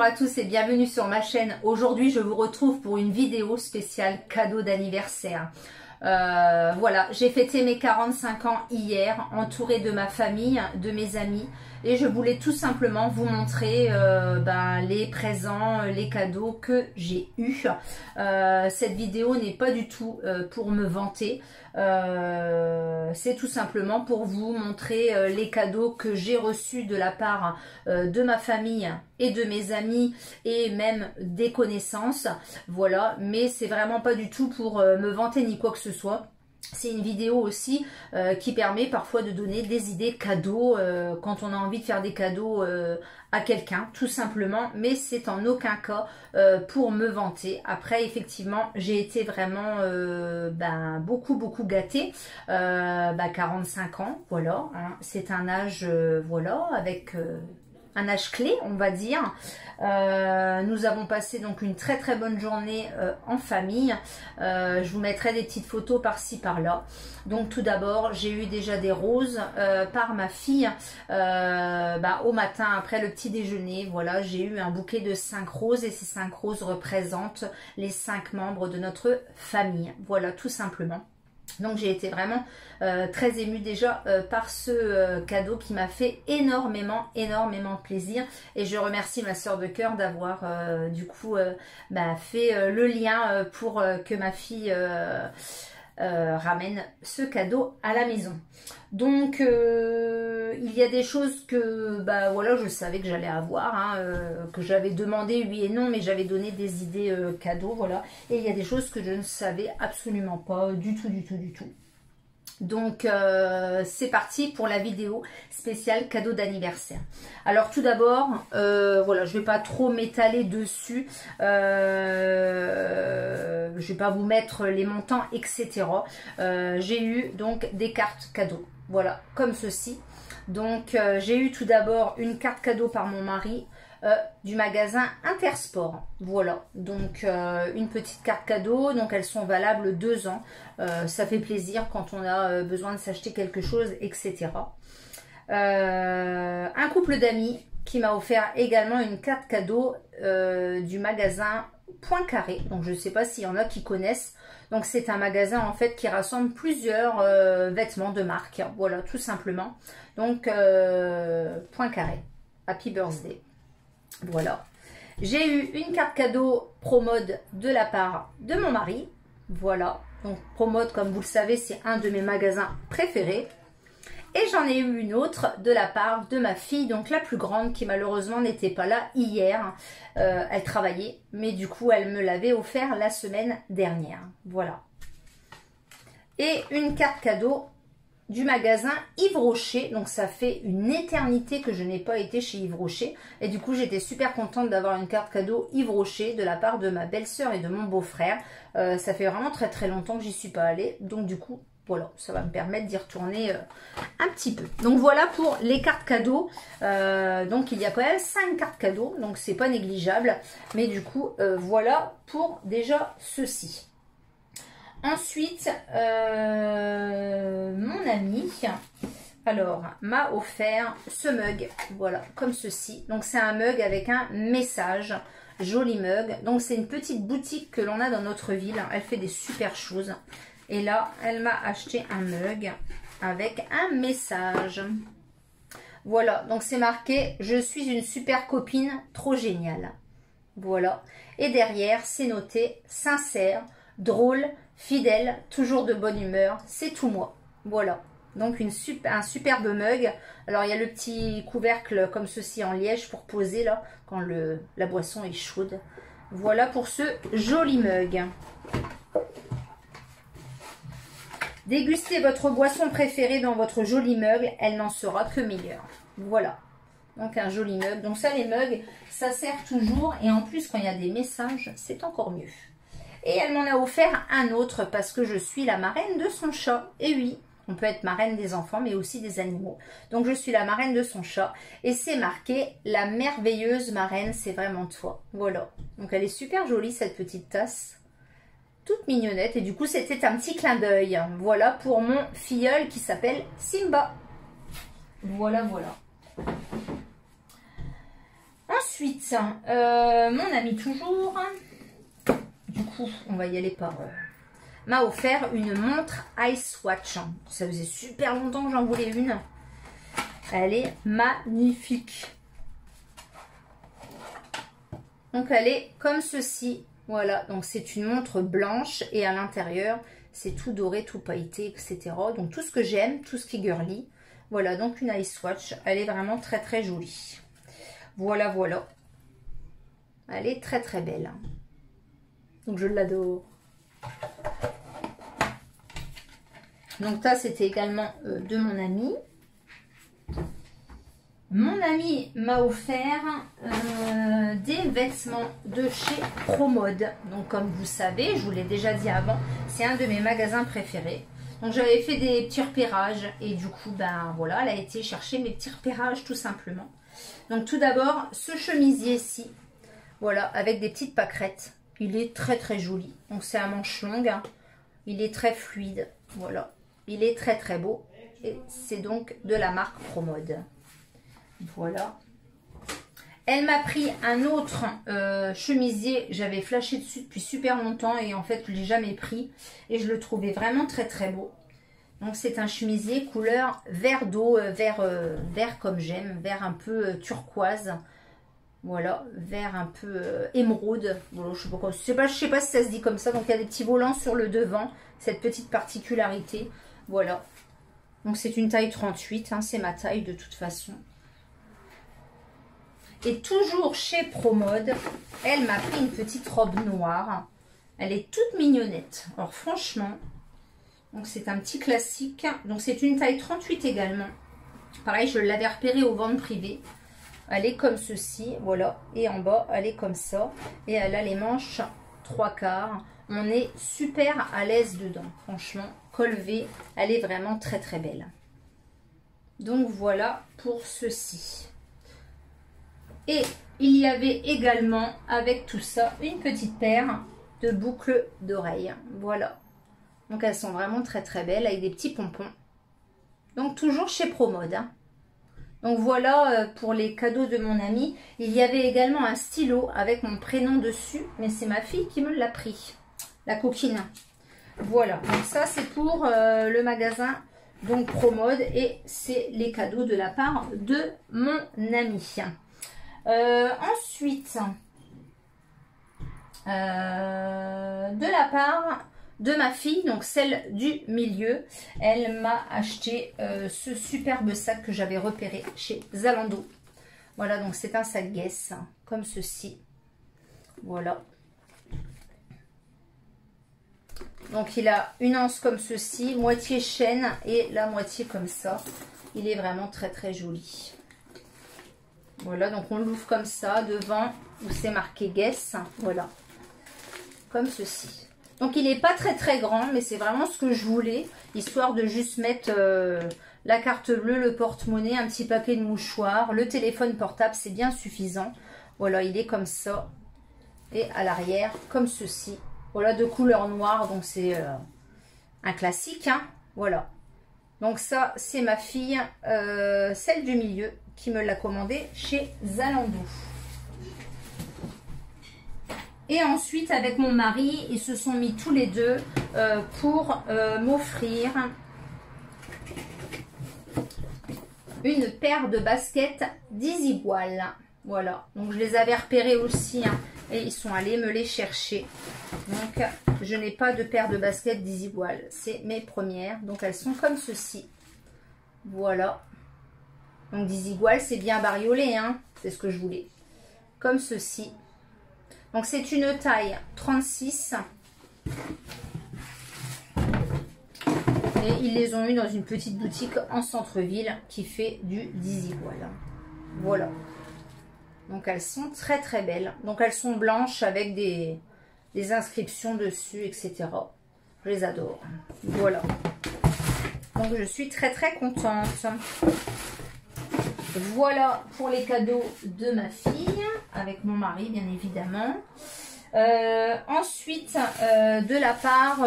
Bonjour à tous et bienvenue sur ma chaîne. Aujourd'hui, je vous retrouve pour une vidéo spéciale cadeau d'anniversaire. Voilà, j'ai fêté mes 45 ans hier, entourée de ma famille, de mes amis. Et je voulais tout simplement vous montrer les présents, les cadeaux que j'ai eus. Cette vidéo n'est pas du tout pour me vanter. C'est tout simplement pour vous montrer les cadeaux que j'ai reçus de la part de ma famille et de mes amis et même des connaissances. Voilà, mais c'est vraiment pas du tout pour me vanter ni quoi que ce soit. C'est une vidéo aussi qui permet parfois de donner des idées cadeaux quand on a envie de faire des cadeaux à quelqu'un, tout simplement. Mais c'est en aucun cas pour me vanter. Après, effectivement, j'ai été vraiment beaucoup gâtée. 45 ans, voilà. Hein, c'est un âge, voilà, avec... un âge clé, on va dire. Nous avons passé donc une très bonne journée en famille. Je vous mettrai des petites photos par-ci par-là. Donc tout d'abord, j'ai eu déjà des roses par ma fille au matin après le petit déjeuner. Voilà, j'ai eu un bouquet de 5 roses et ces 5 roses représentent les 5 membres de notre famille. Voilà, tout simplement. Donc j'ai été vraiment très émue déjà par ce cadeau qui m'a fait énormément plaisir. Et je remercie ma soeur de cœur d'avoir fait le lien pour que ma fille ramène ce cadeau à la maison. Donc il y a des choses que voilà, je savais que j'allais avoir, hein, que j'avais demandé oui et non, mais j'avais donné des idées cadeaux, voilà. Et il y a des choses que je ne savais absolument pas du tout. Donc c'est parti pour la vidéo spéciale cadeau d'anniversaire. Alors tout d'abord, voilà, je vais pas trop m'étaler dessus, je vais pas vous mettre les montants, etc. J'ai eu donc des cartes cadeaux, voilà, comme ceci. Donc j'ai eu tout d'abord une carte cadeau par mon mari du magasin Intersport. Voilà, donc une petite carte cadeau, donc elles sont valables 2 ans. Ça fait plaisir quand on a besoin de s'acheter quelque chose, etc. Un couple d'amis qui m'a offert également une carte cadeau du magasin Poincaré. Donc je ne sais pas s'il y en a qui connaissent. Donc c'est un magasin en fait qui rassemble plusieurs vêtements de marque. Voilà, tout simplement. Donc Poincaré. Happy birthday. Voilà. J'ai eu une carte cadeau Promode de la part de mon mari. Voilà. Donc Promode, comme vous le savez, c'est un de mes magasins préférés. Et j'en ai eu une autre de la part de ma fille, donc la plus grande, qui malheureusement n'était pas là hier. Elle travaillait, mais du coup, elle me l'avait offert la semaine dernière. Voilà. Et une carte cadeau du magasin Yves Rocher. Donc ça fait une éternité que je n'ai pas été chez Yves Rocher. Et du coup, j'étais super contente d'avoir une carte cadeau Yves Rocher de la part de ma belle-sœur et de mon beau-frère. Ça fait vraiment très longtemps que j'y suis pas allée. Donc du coup, voilà, ça va me permettre d'y retourner un petit peu. Donc voilà pour les cartes cadeaux. Donc il y a quand même 5 cartes cadeaux. Donc c'est pas négligeable. Mais du coup, voilà pour déjà ceci. Ensuite, mon ami, alors, m'a offert ce mug, voilà, comme ceci. Donc, c'est un mug avec un message, joli mug. Donc, c'est une petite boutique que l'on a dans notre ville. Elle fait des super choses. Et là, elle m'a acheté un mug avec un message. Voilà, donc c'est marqué « Je suis une super copine, trop géniale ». Voilà. Et derrière, c'est noté « Sincère, drôle, fidèle, toujours de bonne humeur, c'est tout moi ». Voilà. Donc un superbe mug. Alors il y a le petit couvercle comme ceci en liège pour poser là quand la boisson est chaude. Voilà pour ce joli mug. Dégustez votre boisson préférée dans votre joli mug, elle n'en sera que meilleure. Voilà. Donc un joli mug. Donc ça, les mugs, ça sert toujours. Et en plus, quand il y a des messages, c'est encore mieux. Et elle m'en a offert un autre parce que je suis la marraine de son chat. Et oui, on peut être marraine des enfants, mais aussi des animaux. Donc je suis la marraine de son chat. Et c'est marqué « La merveilleuse marraine, c'est vraiment toi ». Voilà. Donc elle est super jolie, cette petite tasse. Toute mignonnette. Et du coup, c'était un petit clin d'œil. Voilà pour mon filleul qui s'appelle Simba. Voilà. Ensuite, mon ami toujours, du coup, on va y aller par... m'a offert une montre Ice Watch. Ça faisait super longtemps que j'en voulais une. Elle est magnifique. Donc elle est comme ceci. Voilà, donc c'est une montre blanche et à l'intérieur, c'est tout doré, tout pailleté, etc. Donc tout ce que j'aime, tout ce qui est girly. Voilà, donc une Ice Watch. Elle est vraiment très très jolie. Voilà, voilà. Elle est très très belle. Donc je l'adore. Donc ça, c'était également de mon ami. Mon ami m'a offert des vêtements de chez Promode. Donc comme vous savez, je vous l'ai déjà dit avant, c'est un de mes magasins préférés. Donc j'avais fait des petits repérages et du coup, ben voilà, elle a été chercher mes petits repérages tout simplement. Donc tout d'abord, ce chemisier-ci, voilà, avec des petites pâquerettes. Il est très très joli. Donc c'est à manches longues, hein. Il est très fluide, voilà. Il est très très beau et c'est donc de la marque Promode. Voilà. Elle m'a pris un autre chemisier. J'avais flashé dessus depuis super longtemps et en fait je ne l'ai jamais pris. Et je le trouvais vraiment très très beau. Donc c'est un chemisier couleur vert d'eau, vert comme j'aime, vert un peu turquoise. Voilà, vert un peu émeraude. Voilà, je sais pas si ça se dit comme ça. Donc il y a des petits volants sur le devant. Cette petite particularité. Voilà. Donc c'est une taille 38. Hein, c'est ma taille de toute façon. Et toujours chez Promode, elle m'a pris une petite robe noire. Elle est toute mignonnette. Alors franchement, donc c'est un petit classique. Donc c'est une taille 38 également. Pareil, je l'avais repérée au vente privée. Elle est comme ceci, voilà. Et en bas, elle est comme ça. Et elle a les manches 3/4. On est super à l'aise dedans. Franchement, col V, elle est vraiment très très belle. Donc voilà pour ceci. Et il y avait également avec tout ça une petite paire de boucles d'oreilles. Voilà. Donc elles sont vraiment très très belles avec des petits pompons. Donc toujours chez Promode. Hein. Donc voilà pour les cadeaux de mon ami. Il y avait également un stylo avec mon prénom dessus. Mais c'est ma fille qui me l'a pris. La coquine. Voilà. Donc ça c'est pour le magasin donc Promode. Et c'est les cadeaux de la part de mon ami. Ensuite, de la part de ma fille, donc celle du milieu, elle m'a acheté ce superbe sac que j'avais repéré chez Zalando. Voilà, donc c'est un sac Guess, comme ceci. Voilà. Donc il a une anse comme ceci, moitié chaîne et la moitié comme ça. Il est vraiment très très joli. Voilà, donc on l'ouvre comme ça, devant, où c'est marqué Guess, voilà, comme ceci. Donc il n'est pas très très grand, mais c'est vraiment ce que je voulais, histoire de juste mettre la carte bleue, le porte-monnaie, un petit paquet de mouchoirs, le téléphone portable, c'est bien suffisant. Voilà, il est comme ça, et à l'arrière, comme ceci. Voilà, de couleur noire, donc c'est un classique, hein, voilà. Donc ça, c'est ma fille, celle du milieu, qui me l'a commandé chez Zalando. Et ensuite, avec mon mari, ils se sont mis tous les deux pour m'offrir une paire de baskets Desigual. Voilà, donc je les avais repérés aussi, hein, et ils sont allés me les chercher. Donc, je n'ai pas de paire de baskets Desigual. C'est mes premières. Donc, elles sont comme ceci. Voilà. Donc, Desigual, c'est bien bariolé, hein. C'est ce que je voulais. Comme ceci. Donc, c'est une taille 36. Et ils les ont eu dans une petite boutique en centre-ville qui fait du Desigual. Voilà. Donc, elles sont très, très belles. Donc, elles sont blanches avec des inscriptions dessus, etc. Je les adore. Voilà. Donc, je suis très, très contente. Voilà pour les cadeaux de ma fille, avec mon mari, bien évidemment. Ensuite, de la part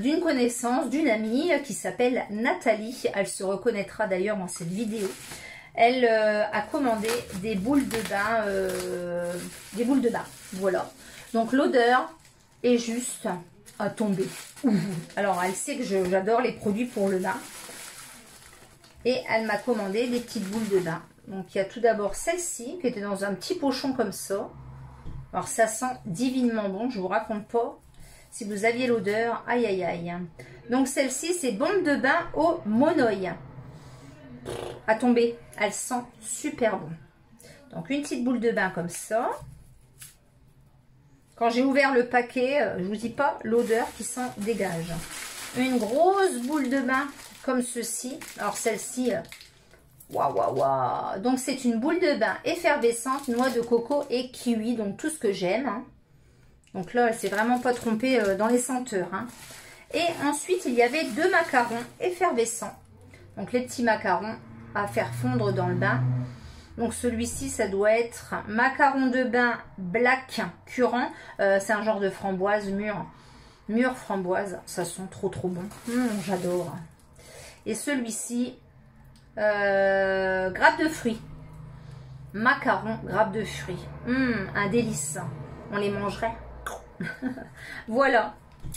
d'une connaissance, d'une amie qui s'appelle Nathalie. Elle se reconnaîtra d'ailleurs dans cette vidéo. elle a commandé des boules de bain. Voilà. Donc l'odeur est juste à tomber. Alors elle sait que j'adore les produits pour le bain. Et elle m'a commandé des petites boules de bain. Donc il y a tout d'abord celle-ci qui était dans un petit pochon comme ça. Alors ça sent divinement bon, je vous raconte pas. Si vous aviez l'odeur, aïe aïe aïe. Donc celle-ci c'est bombe de bain au monoï. À tomber, elle sent super bon. Donc une petite boule de bain comme ça. Quand j'ai ouvert le paquet, je vous dis pas l'odeur qui s'en dégage. Une grosse boule de bain comme ceci. Alors celle-ci, waouh waouh waouh. Donc c'est une boule de bain effervescente, noix de coco et kiwi. Donc tout ce que j'aime. Hein. Donc là, elle s'est vraiment pas trompée dans les senteurs. Hein. Et ensuite, il y avait 2 macarons effervescents. Donc les petits macarons à faire fondre dans le bain. Donc celui-ci, ça doit être macaron de bain black curant. C'est un genre de framboise mûre framboise. Ça sent trop bon. J'adore. Et celui-ci, grappe de fruits. Macaron, grappe de fruits. Un délice. On les mangerait. Voilà.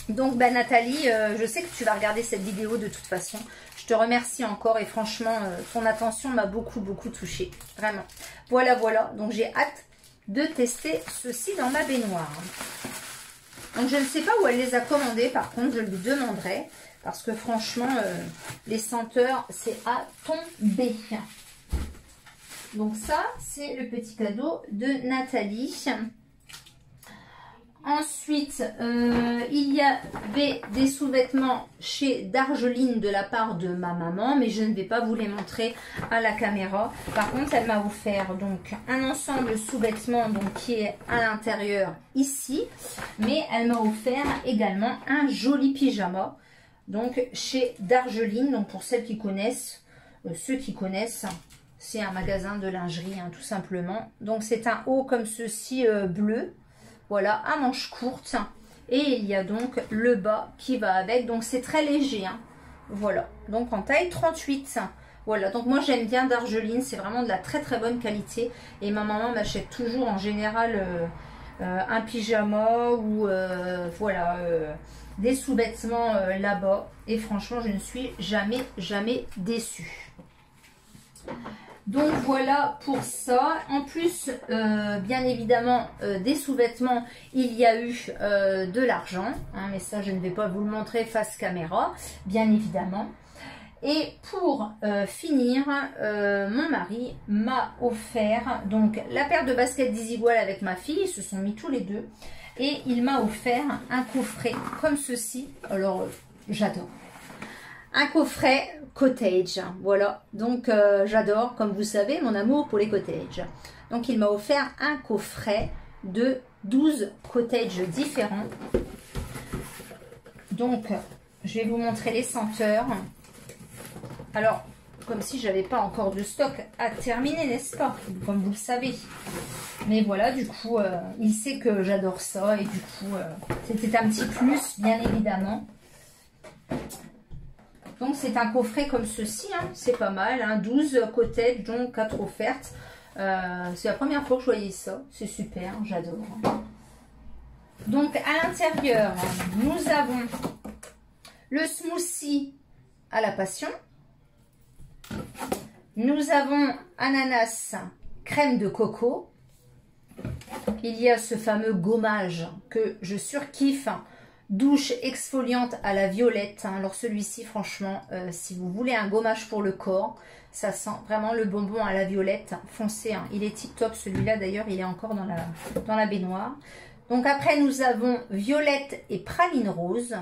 Donc Nathalie, je sais que tu vas regarder cette vidéo de toute façon. Je te remercie encore et franchement, ton attention m'a beaucoup touchée. Vraiment. Voilà. Donc j'ai hâte de tester ceci dans ma baignoire. Donc je ne sais pas où elle les a commandés. Par contre, je lui demanderai. Parce que franchement, les senteurs, c'est à tomber. Donc ça, c'est le petit cadeau de Nathalie. Ensuite, il y avait des sous-vêtements chez Dargeline de la part de ma maman, mais je ne vais pas vous les montrer à la caméra. Par contre, elle m'a offert donc un ensemble sous-vêtements donc qui est à l'intérieur ici, mais elle m'a offert également un joli pyjama donc chez Dargeline. Donc pour celles qui connaissent, ceux qui connaissent, c'est un magasin de lingerie hein, tout simplement. Donc c'est un haut comme ceci bleu. Voilà, à manches courtes. Et il y a donc le bas qui va avec. Donc c'est très léger. Hein. Voilà. Donc en taille 38. Voilà. Donc moi j'aime bien Dargeline. C'est vraiment de la très bonne qualité. Et ma maman m'achète toujours en général un pyjama ou voilà des sous-vêtements là-bas. Et franchement je ne suis jamais déçue. Donc voilà pour ça. En plus, bien évidemment, des sous-vêtements, il y a eu de l'argent. Hein, mais ça, je ne vais pas vous le montrer face caméra, bien évidemment. Et pour finir, mon mari m'a offert donc la paire de baskets Desigual avec ma fille. Ils se sont mis tous les deux. Et il m'a offert un coffret comme ceci. Alors, j'adore. Un coffret cottage, voilà, donc j'adore, comme vous savez, mon amour pour les cottages. Donc il m'a offert un coffret de 12 cottages différents. Donc je vais vous montrer les senteurs. Alors, comme si j'avais pas encore de stock à terminer, n'est-ce pas? Comme vous le savez. Mais voilà, du coup, il sait que j'adore ça et du coup, c'était un petit plus, bien évidemment. Donc c'est un coffret comme ceci, hein. C'est pas mal, hein. 12 cottages, donc 4 offertes. C'est la première fois que je voyais ça, c'est super, j'adore. Donc à l'intérieur, nous avons le smoothie à la passion. Nous avons ananas, crème de coco. Il y a ce fameux gommage que je surkiffe. Douche exfoliante à la violette. Alors celui-ci, franchement, si vous voulez un gommage pour le corps, ça sent vraiment le bonbon à la violette foncé. Hein. Il est tip top celui-là. D'ailleurs, il est encore dans la baignoire. Donc après, nous avons violette et praline rose.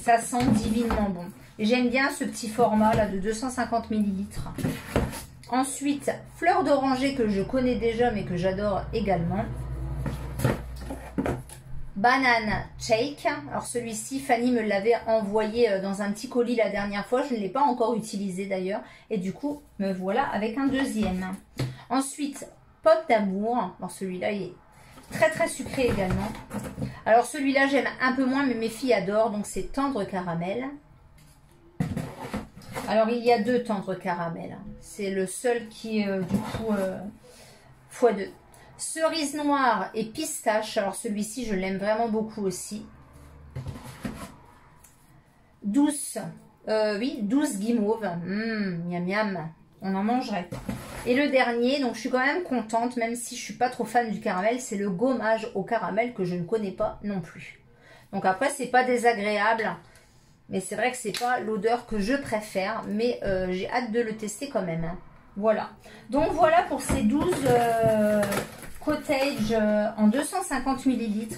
Ça sent divinement bon. J'aime bien ce petit format là de 250 ml. Ensuite, fleur d'oranger que je connais déjà mais que j'adore également. Banane shake. Alors celui-ci, Fanny me l'avait envoyé dans un petit colis la dernière fois. Je ne l'ai pas encore utilisé d'ailleurs. Et du coup, me voilà avec un deuxième. Ensuite, pote d'amour. Alors celui-là, il est très sucré également. Alors celui-là, j'aime un peu moins, mais mes filles adorent. Donc c'est tendre caramel. Alors, il y a 2 tendres caramel. C'est le seul qui est du coup x2. Cerise noire et pistache. Alors, celui-ci, je l'aime vraiment beaucoup aussi. Douce. Oui, douce guimauve. Miam miam. On en mangerait. Et le dernier, donc je suis quand même contente, même si je suis pas trop fan du caramel, c'est le gommage au caramel que je ne connais pas non plus. Donc après, c'est pas désagréable, mais c'est vrai que c'est pas l'odeur que je préfère, mais j'ai hâte de le tester quand même. Hein. Voilà. Donc voilà pour ces 12 cottage en 250 ml.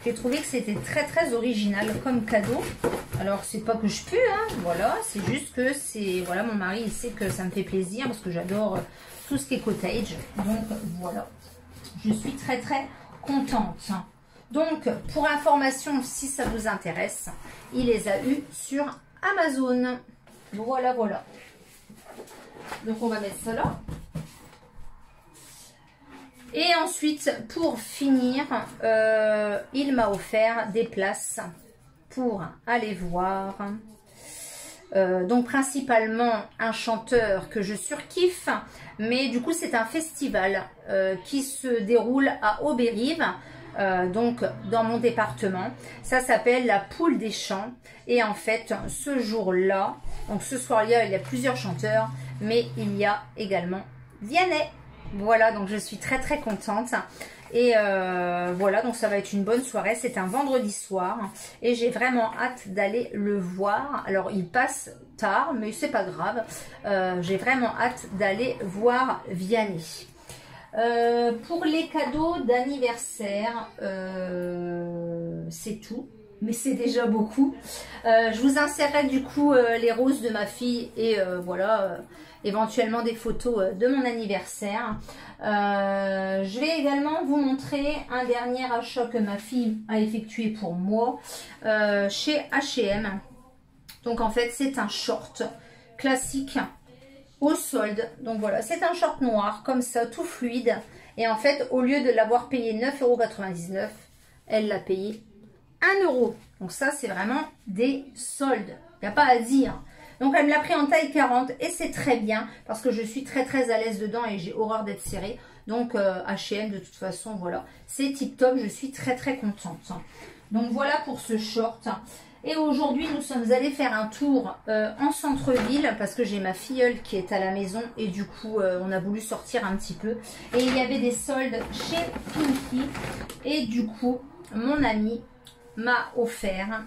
J'ai trouvé que c'était très très original comme cadeau. Alors c'est pas que je pue, hein, voilà, c'est juste que c'est, voilà, mon mari il sait que ça me fait plaisir parce que j'adore tout ce qui est cottage. Donc voilà, je suis très très contente. Donc pour information, si ça vous intéresse, il les a eu sur Amazon. Voilà, voilà. Donc on va mettre ça là. Et ensuite, pour finir, il m'a offert des places pour aller voir. Donc principalement un chanteur que je surkiffe, mais du coup c'est un festival qui se déroule à Auberive, donc dans mon département. Ça s'appelle la Poule des Champs. Et en fait, ce jour-là, donc ce soir-là, il y a plusieurs chanteurs, mais il y a également Vianney. Voilà, donc je suis très très contente. Et voilà, donc ça va être une bonne soirée. C'est un vendredi soir et j'ai vraiment hâte d'aller le voir. Alors il passe tard, mais c'est pas grave. J'ai vraiment hâte d'aller voir Vianney. Pour les cadeaux d'anniversaire, c'est tout. Mais c'est déjà beaucoup. Je vous insérerai du coup les roses de ma fille et voilà, éventuellement des photos de mon anniversaire. Je vais également vous montrer un dernier achat que ma fille a effectué pour moi chez H&M. Donc en fait c'est un short classique au solde. Donc voilà, c'est un short noir comme ça, tout fluide. Et en fait au lieu de l'avoir payé 9,99 €, elle l'a payé 1 €. Donc ça c'est vraiment des soldes, il n'y a pas à dire. Donc elle me l'a pris en taille 40 et c'est très bien parce que je suis très très à l'aise dedans et j'ai horreur d'être serrée. Donc H&M de toute façon, voilà, c'est tip top, je suis très très contente. Donc voilà pour ce short. Et aujourd'hui nous sommes allés faire un tour en centre-ville parce que j'ai ma filleule qui est à la maison et du coup on a voulu sortir un petit peu. Et il y avait des soldes chez Pinky et du coup mon ami m'a offert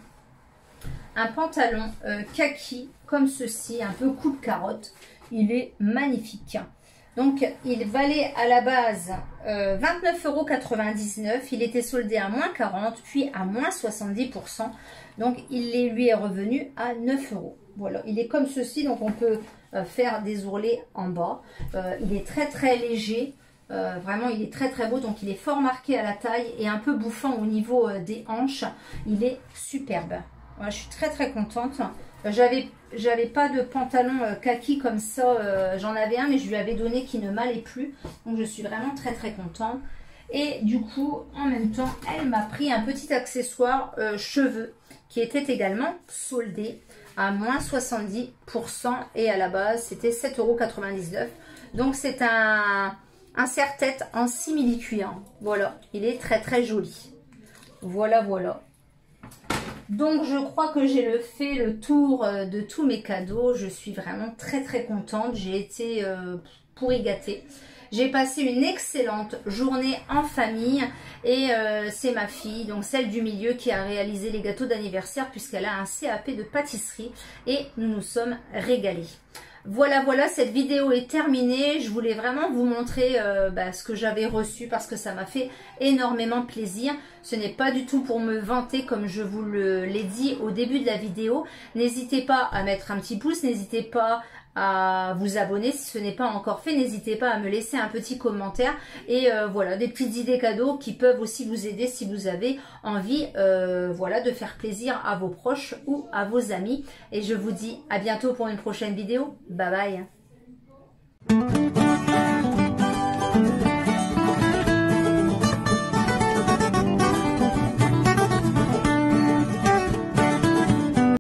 un pantalon kaki comme ceci, un peu coupe carotte. Il est magnifique. Donc il valait à la base 29,99 €. Il était soldé à moins 40, puis à moins 70%. Donc il lui est revenu à 9 €. Voilà, il est comme ceci, donc on peut faire des ourlets en bas. Il est très très léger. Vraiment il est très très beau, donc il est fort marqué à la taille et un peu bouffant au niveau des hanches. Il est superbe. Voilà, je suis très très contente. J'avais pas de pantalon kaki comme ça, j'en avais un mais je lui avais donné qui ne m'allait plus. Donc je suis vraiment très très contente. Et du coup en même temps elle m'a pris un petit accessoire cheveux qui était également soldé à moins 70% et à la base c'était 7,99 €. Donc c'est un serre-tête en simili-cuir. Voilà, il est très très joli. Voilà, voilà. Donc je crois que j'ai fait le tour de tous mes cadeaux. Je suis vraiment très très contente. J'ai été pourri gâtée. J'ai passé une excellente journée en famille et c'est ma fille, donc celle du milieu, qui a réalisé les gâteaux d'anniversaire puisqu'elle a un CAP de pâtisserie et nous nous sommes régalés. Voilà, voilà, cette vidéo est terminée. Je voulais vraiment vous montrer ce que j'avais reçu parce que ça m'a fait énormément plaisir. Ce n'est pas du tout pour me vanter comme je vous l'ai dit au début de la vidéo. N'hésitez pas à mettre un petit pouce, n'hésitez pas à vous abonner si ce n'est pas encore fait. N'hésitez pas à me laisser un petit commentaire et voilà, des petites idées cadeaux qui peuvent aussi vous aider si vous avez envie voilà, de faire plaisir à vos proches ou à vos amis. Et je vous dis à bientôt pour une prochaine vidéo. Bye bye.